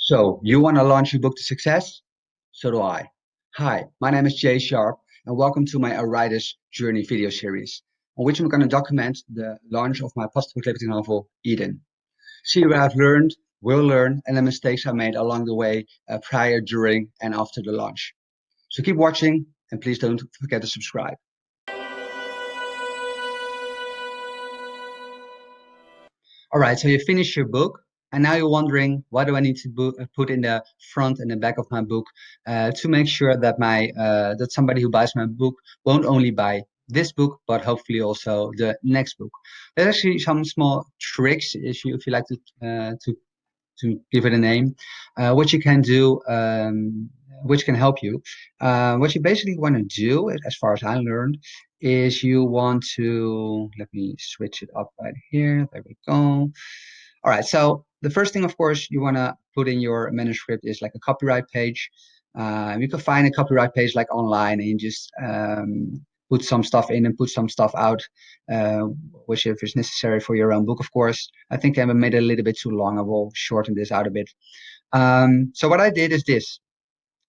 So, you want to launch your book to success? So do I. Hi, my name is Jay Sharpe, and welcome to my A Writer's Journey video series, on which I'm going to document the launch of my post-apocalyptic novel, Eden. See what I've learned, will learn, and the mistakes I made along the way prior, during, and after the launch. So keep watching, and please don't forget to subscribe. All right, so you finished your book, and now you're wondering, what do I need to put in the front and the back of my book to make sure that that somebody who buys my book won't only buy this book, but hopefully also the next book. There's actually some small tricks, if you like to give it a name, what you can do, which can help you. What you basically want to do, as far as I learned, is you want to, let me switch it up right here. There we go. All right. So the first thing, of course, you want to put in your manuscript is like a copyright page. You can find a copyright page like online, and you just put some stuff in and put some stuff out, uh, which if it's necessary for your own book, of course. I think I made it a little bit too long. I will shorten this out a bit. So what I did is this.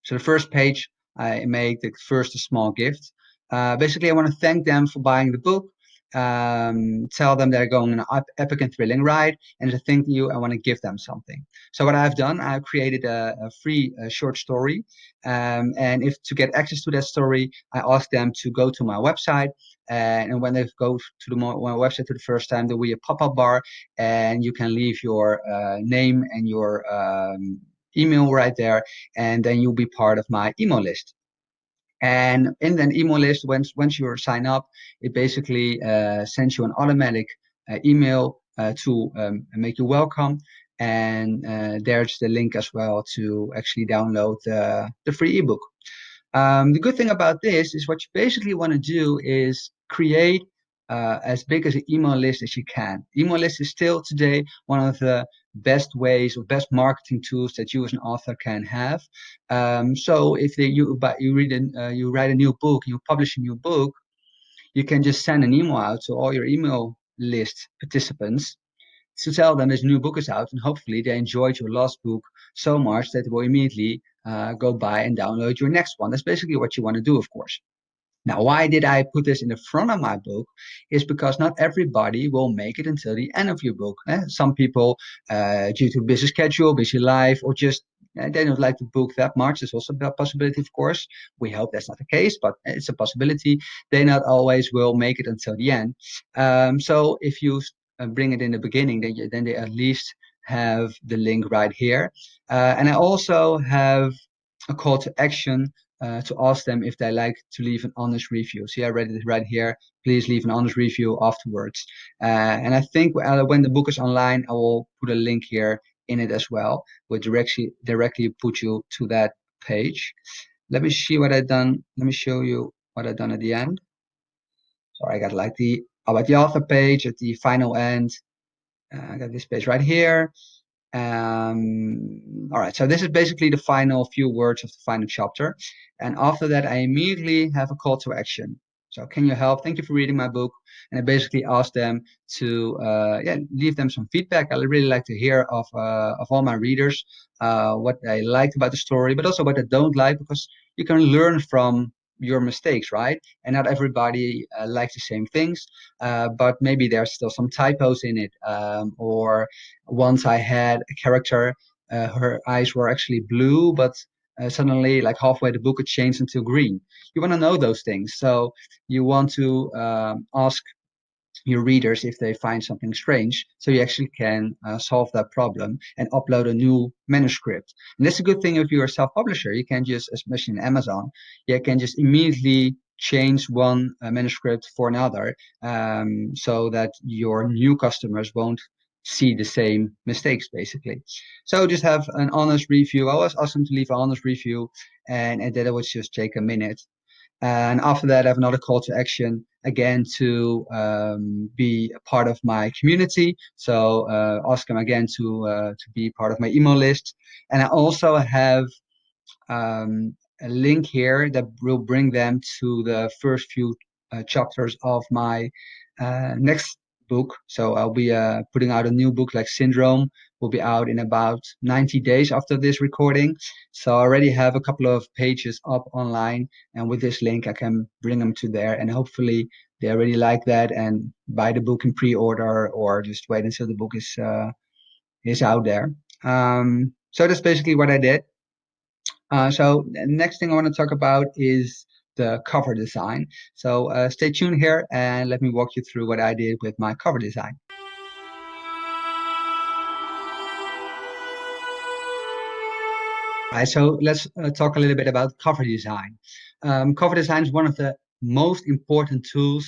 So the first page, I make the first a small gift. Basically, I want to thank them for buying the book. Tell them they're going on an epic and thrilling ride, and as a thank you, I want to give them something. So what I've done, I've created a free short story, and if to get access to that story, I ask them to go to my website. And when they go to my website for the first time, there will be a pop-up bar, and you can leave your name and your email right there, and then you'll be part of my email list. And in that email list, once you sign up, it basically sends you an automatic email to make you welcome. And there's the link as well to actually download the free ebook. The good thing about this is what you basically want to do is create as big as an email list as you can. Email list is still today one of the best ways or best marketing tools that you as an author can have. So if you write a new book, you publish a new book, you can just send an email out to all your email list participants to tell them this new book is out, and hopefully they enjoyed your last book so much that they will immediately go buy and download your next one. That's basically what you want to do, of course. Now, why did I put this in the front of my book? Is because not everybody will make it until the end of your book. Some people, due to busy schedule, busy life, or just they don't like the book that much. There's also a possibility, of course. We hope that's not the case, but it's a possibility. They not always will make it until the end. So if you bring it in the beginning, then they at least have the link right here. And I also have a call to action to ask them if they like to leave an honest review. See, I read it right here. Please leave an honest review afterwards. And I think when the book is online, I will put a link here in it as well, which directly put you to that page. Let me see what I've done. Let me show you what I've done at the end. So I got like the about the author page at the final end. I got this page right here. All right, so this is basically the final few words of the final chapter. And after that, I immediately have a call to action. So can you help? Thank you for reading my book. And I basically ask them to leave them some feedback. I really like to hear of all my readers what they liked about the story, but also what they don't like, because you can learn from your mistakes, right? And not everybody likes the same things, but maybe there's still some typos in it. Or once I had a character, her eyes were actually blue, but suddenly, like halfway the book, it changed into green. You want to know those things. So you want to ask your readers if they find something strange, so you actually can solve that problem and upload a new manuscript. And that's a good thing if you're a self-publisher. You can just, especially in Amazon, you can just immediately change one manuscript for another, so that your new customers won't see the same mistakes, basically. So just have an honest review. I always ask them to leave an honest review, and that would just take a minute. And after that, I have another call to action again to be a part of my community. So ask them again to be part of my email list. And I also have a link here that will bring them to the first few chapters of my next book. So I'll be putting out a new book like Syndrome will be out in about 90 days after this recording. So I already have a couple of pages up online, and with this link I can bring them to there, and hopefully they already like that and buy the book in pre-order or just wait until the book is out there. So that's basically what I did. So the next thing I want to talk about is the cover design. So stay tuned here and let me walk you through what I did with my cover design. Right, so let's talk a little bit about cover design. Cover design is one of the most important tools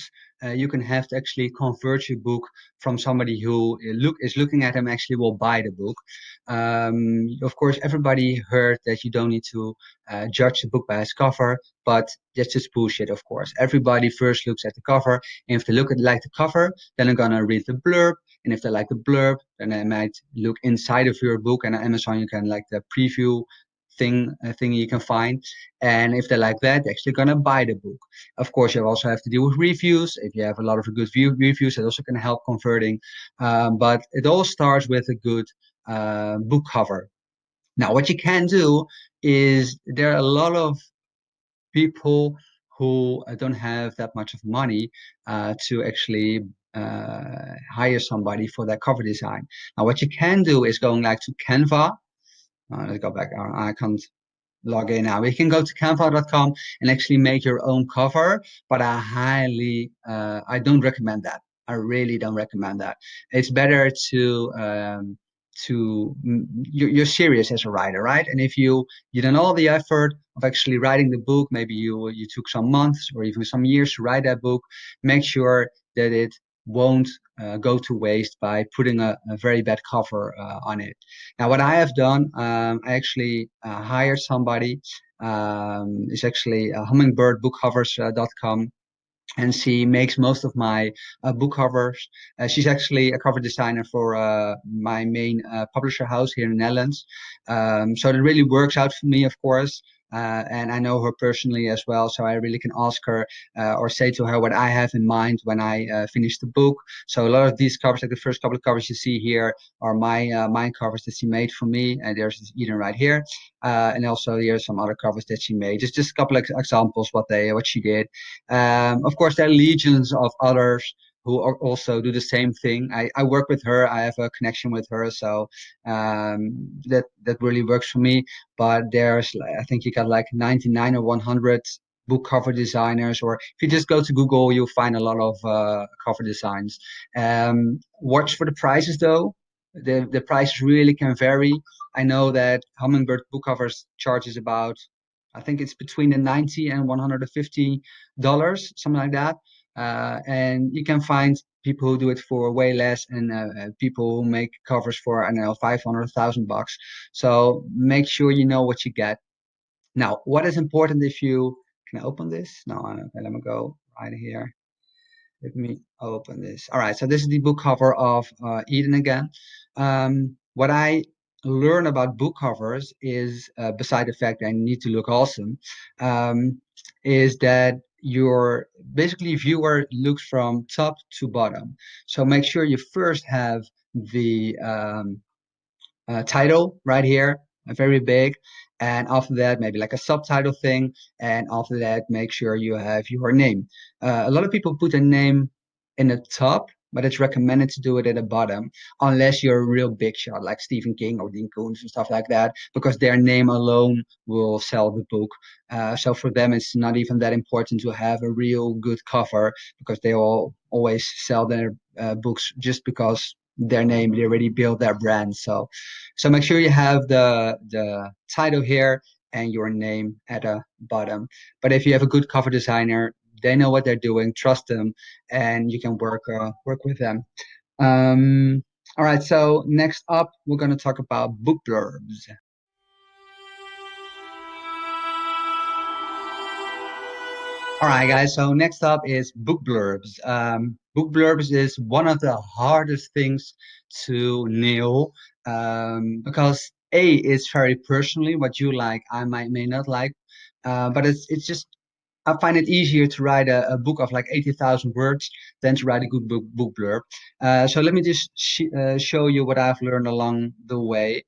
you can have to actually convert your book from somebody who is looking at them actually will buy the book. Of course, everybody heard that you don't need to judge the book by its cover, but that's just bullshit, of course. Everybody first looks at the cover, and if they like the cover, then they're gonna read the blurb, and if they like the blurb, then they might look inside of your book. And on Amazon, you can like the preview thing you can find, and if they like that, they're actually gonna buy the book. Of course, you also have to deal with reviews. If you have a lot of good reviews, that also can help converting, but it all starts with a good book cover. Now what you can do is there are a lot of people who don't have that much of money to actually hire somebody for that cover design. Now what you can do is going like to Canva. Let's go back. I can't log in now. You can go to canva.com and actually make your own cover, but I don't recommend that. I really don't recommend that. It's better you're serious as a writer, right? And if you done all the effort of actually writing the book, maybe you took some months or even some years to write that book, make sure that it won't go to waste by putting a very bad cover on it. Now, what I have done, I actually hired somebody. It's actually hummingbirdbookcovers.com, and she makes most of my book covers. She's actually a cover designer for my main publisher house here in the Netherlands. So it really works out for me, of course. And I know her personally as well, so I really can ask her or say to her what I have in mind when I finish the book. So a lot of these covers, like the first couple of covers you see here, are my covers that she made for me. And there's Eden right here, and also here's some other covers that she made. Just a couple of examples what she did. Of course, there are legions of others who are also do the same thing. I work with her. I have a connection with her, so that really works for me. But I think you got like 99 or 100 book cover designers, or if you just go to Google, you'll find a lot of cover designs. Watch for the prices though. The prices really can vary. I know that Hummingbird Book Covers charges about, I think it's between the 90 and $150, something like that. And you can find people who do it for way less, and people who make covers for, I don't know, 500,000 bucks. So make sure you know what you get. Now, what is important if you can I open this? No, okay, let me go right here. Let me open this. All right, so this is the book cover of Eden again. What I learn about book covers is, beside the fact that I need to look awesome, is that your basically viewer looks from top to bottom. So make sure you first have the title right here, very big. And after that, maybe like a subtitle thing. And after that, make sure you have your name. A lot of people put a name in the top, but it's recommended to do it at the bottom, unless you're a real big shot like Stephen King or Dean Koontz and stuff like that, because their name alone will sell the book. So for them, it's not even that important to have a real good cover, because they all always sell their books just because their name, they already built their brand. So make sure you have the title here and your name at the bottom. But if you have a good cover designer, they know what they're doing, trust them, and you can work with them. All right, so next up, we're going to talk about book blurbs. All right, guys. So next up is book blurbs. Book blurbs is one of the hardest things to nail, because A, it's very personally what you like, I may not like, but it's just I find it easier to write a book of like 80,000 words than to write a good book blurb. So let me just show you what I've learned along the way.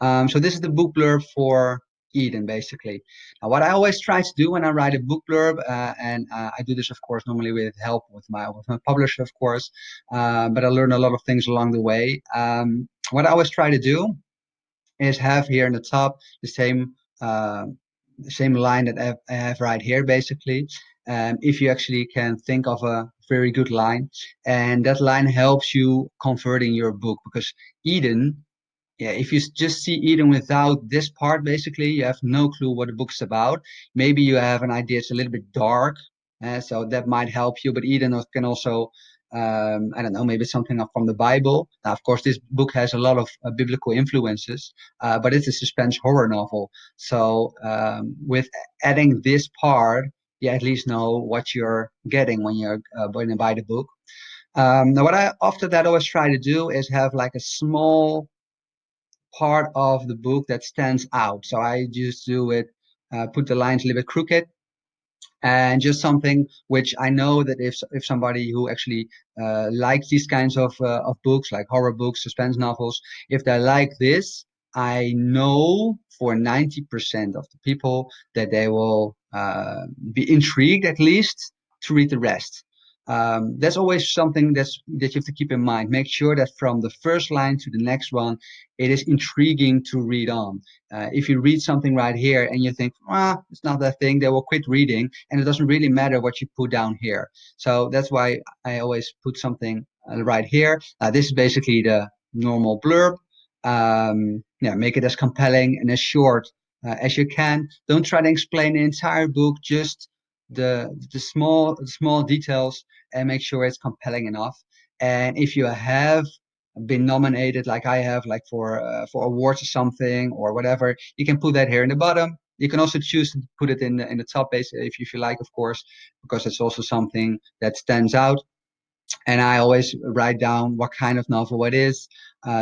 So this is the book blurb for Eden, basically. Now, what I always try to do when I write a book blurb, and I do this, of course, normally with help with my publisher, of course, but I learn a lot of things along the way. What I always try to do is have here in the top uh, the same line that I have right here, basically. If you actually can think of a very good line, and that line helps you converting your book, because Eden, yeah, if you just see Eden without this part, basically, you have no clue what the book's about. Maybe you have an idea it's a little bit dark, so that might help you. But Eden can also, I don't know, maybe something from the Bible. Now, of course, this book has a lot of biblical influences, but it's a suspense horror novel. So with adding this part, you at least know what you're getting when you're going to buy the book. Now, what I after that always try to do is have like a small part of the book that stands out. So I just do it, put the lines a little bit crooked, and just something which I know that if somebody who actually likes these kinds of books, like horror books, suspense novels, if they like this, I know for 90% of the people that they will be intrigued at least to read the rest. That's always something that you have to keep in mind. Make sure that from the first line to the next one, it is intriguing to read on. If you read something right here and you think, ah, it's not that thing, they will quit reading, and it doesn't really matter what you put down here. So that's why I always put something right here. This is basically the normal blurb. Yeah, make it as compelling and as short as you can. Don't try to explain the entire book, just the small details, and make sure it's compelling enough. And if you have been nominated like I have, like for awards or something or whatever, you can put that here in the bottom. You can also choose to put it in the top base if you like, of course, because it's also something that stands out. And I always write down what kind of novel it is.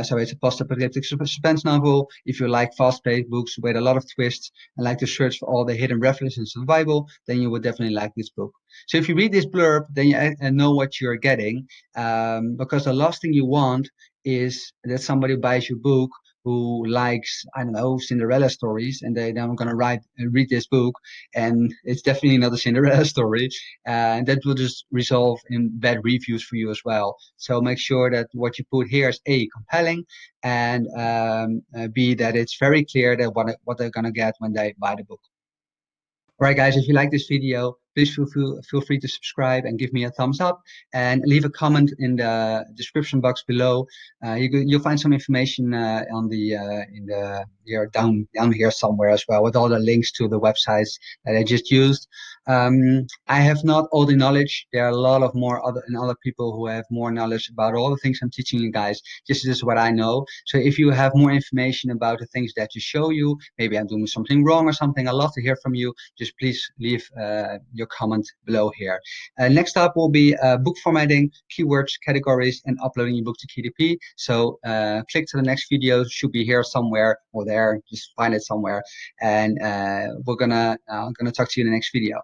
So it's a post-apocalyptic suspense novel. If you like fast-paced books with a lot of twists and like to search for all the hidden references to the Bible, then you would definitely like this book. So if you read this blurb, then you know what you're getting, because the last thing you want is that somebody buys your book who likes, I don't know, Cinderella stories, and then I'm gonna read this book, and it's definitely not a Cinderella story, and that will just result in bad reviews for you as well. So make sure that what you put here is A, compelling, and B, that it's very clear that what they're gonna get when they buy the book. All right, guys, if you like this video, please feel free to subscribe and give me a thumbs up, and leave a comment in the description box below. You'll find some information on the in the here down here somewhere as well, with all the links to the websites that I just used. I have not all the knowledge. There are a lot of more other people who have more knowledge about all the things I'm teaching you guys. This is what I know. So if you have more information about the things that you show you, maybe I'm doing something wrong or something, I'd love to hear from you. Just please leave your comment below here. Next up will be book formatting, keywords, categories, and uploading your book to KDP. So click to the next video. Should be here somewhere or there. Just find it somewhere, and I'm gonna talk to you in the next video.